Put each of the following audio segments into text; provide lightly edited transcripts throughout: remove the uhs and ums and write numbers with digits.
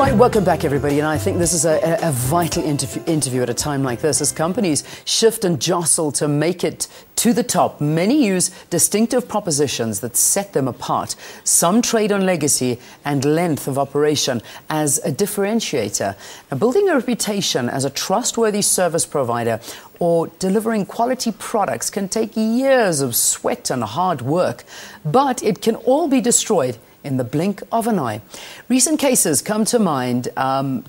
Right, welcome back everybody, and I think this is a vital interview at a time like this as companies shift and jostle to make it to the top. Many use distinctive propositions that set them apart. Some trade on legacy and length of operation as a differentiator. Now, building a reputation as a trustworthy service provider or delivering quality products can take years of sweat and hard work, but it can all be destroyed in the blink of an eye. Recent cases come to mind,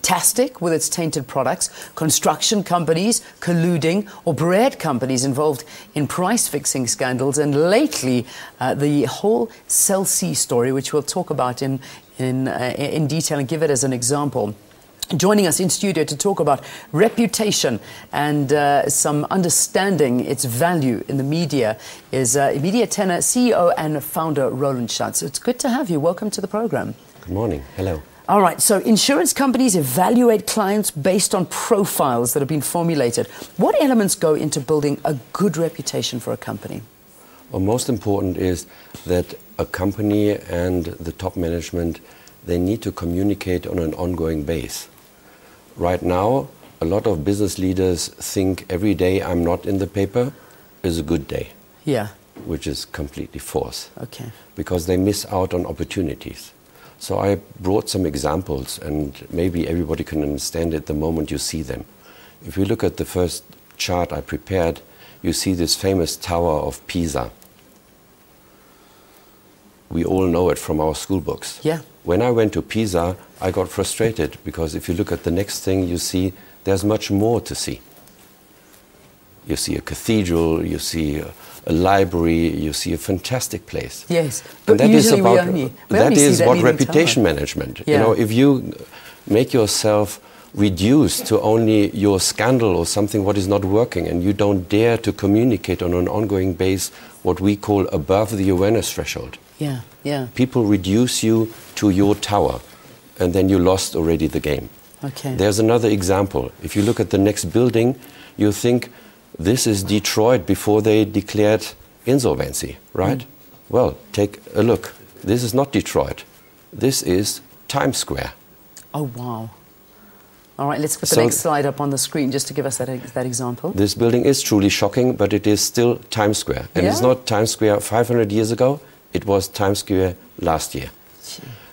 Tastic with its tainted products, construction companies colluding, or bread companies involved in price-fixing scandals, and lately the whole SABC story, which we'll talk about in detail and give it as an example. Joining us in studio to talk about reputation and some understanding its value in the media is Media Tenor CEO and founder Roland Schatz. It's good to have you. Welcome to the program. Good morning. Hello. All right. So insurance companies evaluate clients based on profiles that have been formulated. What elements go into building a good reputation for a company? Well, most important is that a company and the top management, they need to communicate on an ongoing basis. Right now, a lot of business leaders think every day I'm not in the paper is a good day. Yeah. Which is completely false. Okay. Because they miss out on opportunities. So I brought some examples, and maybe everybody can understand it the moment you see them. If you look at the first chart I prepared, you see this famous Tower of Pisa. We all know it from our school books. Yeah. When I went to Pisa, I got frustrated because if you look at the next thing, you see there's much more to see. You see a cathedral, you see a library, you see a fantastic place. Yes, but that usually that is what reputation tower. Management. Yeah. You know, if you make yourself reduced to only your scandal or something what is not working, and you don't dare to communicate on an ongoing basis what we call above the awareness threshold. Yeah, yeah. People reduce you to your tower, and then you lost already the game. Okay. There's another example. If you look at the next building, you think this is Detroit before they declared insolvency, right? Mm. Well, take a look. This is not Detroit. This is Times Square. Oh, wow. All right, let's put the next slide up on the screen just to give us that example. This building is truly shocking, but it is still Times Square. And it's not Times Square 500 years ago. It was Times Square last year.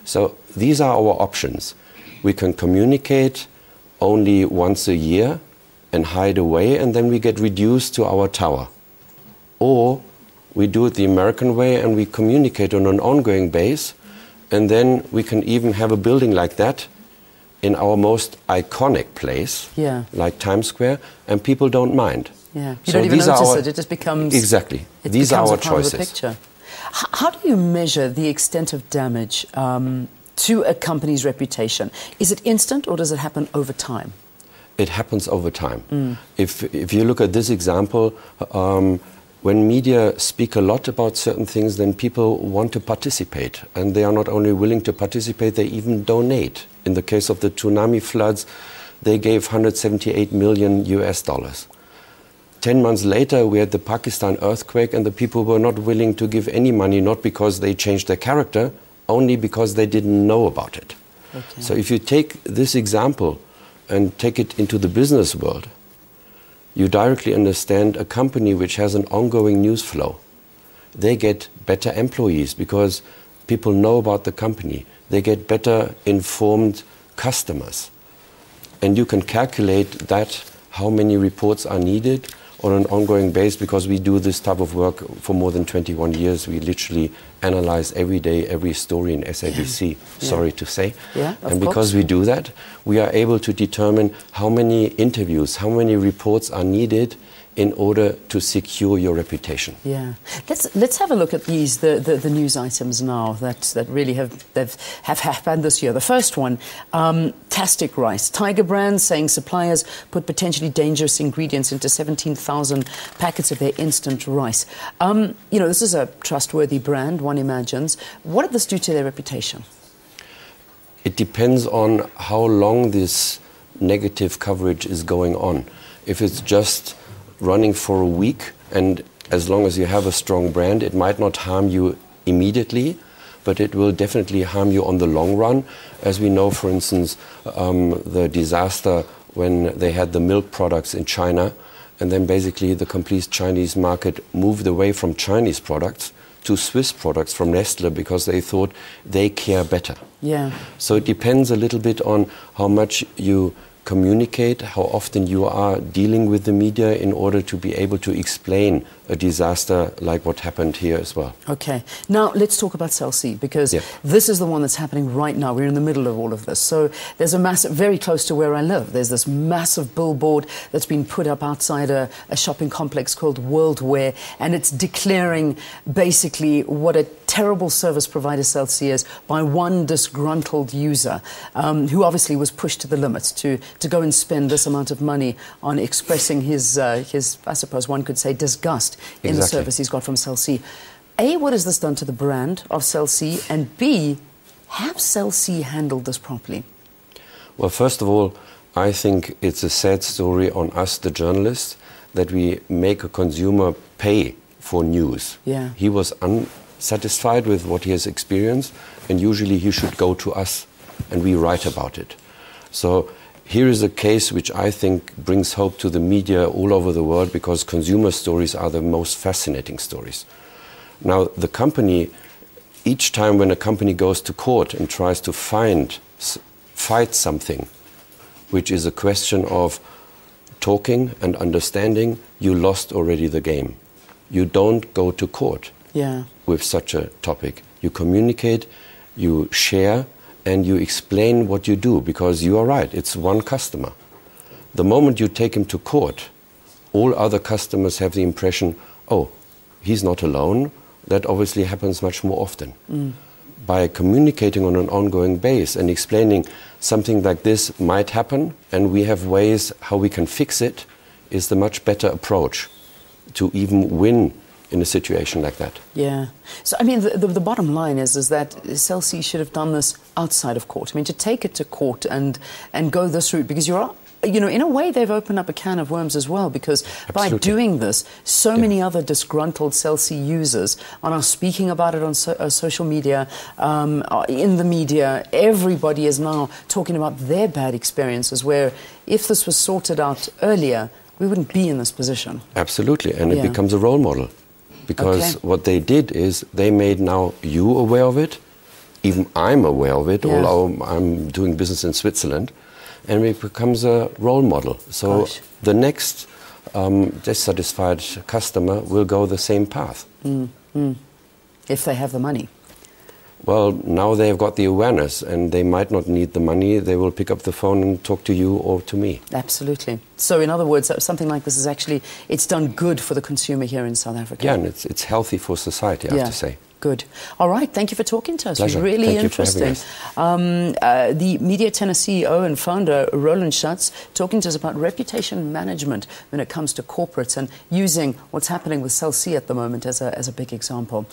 So these are our options. We can communicate only once a year and hide away, and then we get reduced to our tower. Or we do it the American way and we communicate on an ongoing basis, and then we can even have a building like that in our most iconic place, like Times Square, and people don't mind. Yeah. You don't even notice it. It just becomes... Exactly. These are our choices. How do you measure the extent of damage to a company's reputation? Is it instant or does it happen over time? It happens over time. Mm. If you look at this example, when media speak a lot about certain things, then people want to participate. And they are not only willing to participate, they even donate. In the case of the tsunami floods, they gave $178 million US. 10 months later, we had the Pakistan earthquake, and the people were not willing to give any money, not because they changed their character, only because they didn't know about it. Okay. So if you take this example and take it into the business world, you directly understand a company which has an ongoing news flow. They get better employees because people know about the company. They get better informed customers. And you can calculate that, how many reports are needed on an ongoing basis, because we do this type of work for more than 21 years. We literally analyze every day, every story in SABC, sorry to say. Yeah, and because we do that, we are able to determine how many interviews, how many reports are needed in order to secure your reputation. Yeah. Let's have a look at these, the news items now that really have happened this year. The first one, Tastic rice. Tiger Brands saying suppliers put potentially dangerous ingredients into 17,000 packets of their instant rice. You know, this is a trustworthy brand, one imagines. What did this do to their reputation? It depends on how long this negative coverage is going on. If it's just running for a week, and as long as you have a strong brand, it might not harm you immediately. but it will definitely harm you on the long run. As we know, for instance, the disaster when they had the milk products in China, and then basically the complete Chinese market moved away from Chinese products to Swiss products from Nestle because they thought they care better. Yeah. So it depends a little bit on how much you communicate, how often you are dealing with the media in order to be able to explain a disaster like what happened here as well. Okay. Now, let's talk about Cell C, because this is the one that's happening right now. We're in the middle of all of this. So there's a massive, very close to where I live, there's this massive billboard that's been put up outside a shopping complex called Worldwear, and it's declaring basically what a terrible service provider Cell C is by one disgruntled user who obviously was pushed to the limits to go and spend this amount of money on expressing his, I suppose one could say, disgust in the service he's got from Cell C. A, what has this done to the brand of Cell C? And B, have Cell C handled this properly? Well, first of all, I think it's a sad story on us, the journalists, that we make a consumer pay for news. Yeah. He was unsatisfied with what he has experienced, and usually he should go to us, and we write about it. So here is a case which I think brings hope to the media all over the world, because consumer stories are the most fascinating stories. Now, the company, each time when a company goes to court and tries to fight something, which is a question of talking and understanding, you lost already the game. You don't go to court with such a topic. You communicate, you share, and you explain what you do, because you are right, it's one customer. The moment you take him to court, all other customers have the impression, oh, he's not alone. That obviously happens much more often. By communicating on an ongoing basis and explaining something like this might happen, and we have ways how we can fix it, is the much better approach to even win in a situation like that. Yeah. So, I mean, the bottom line is that Cell C should have done this outside of court. I mean, to take it to court and go this route, because you're, you know, in a way they've opened up a can of worms as well, because by doing this, so many other disgruntled Cell C users are now speaking about it on social media, in the media. Everybody is now talking about their bad experiences, where if this was sorted out earlier, we wouldn't be in this position. Absolutely, and it becomes a role model. Because what they did is they made now you aware of it, even I'm aware of it, although I'm doing business in Switzerland, and it becomes a role model. So the next dissatisfied customer will go the same path. If they have the money. Well, now they have got the awareness, and they might not need the money. They will pick up the phone and talk to you or to me. Absolutely. So in other words, something like this is actually, it's done good for the consumer here in South Africa. Yeah, and it's healthy for society, I have to say. Good. All right, thank you for talking to us. Pleasure. Really thank interesting. The Media Tenor CEO and founder, Roland Schatz, talking to us about reputation management when it comes to corporates and using what's happening with Cell C at the moment as a big example.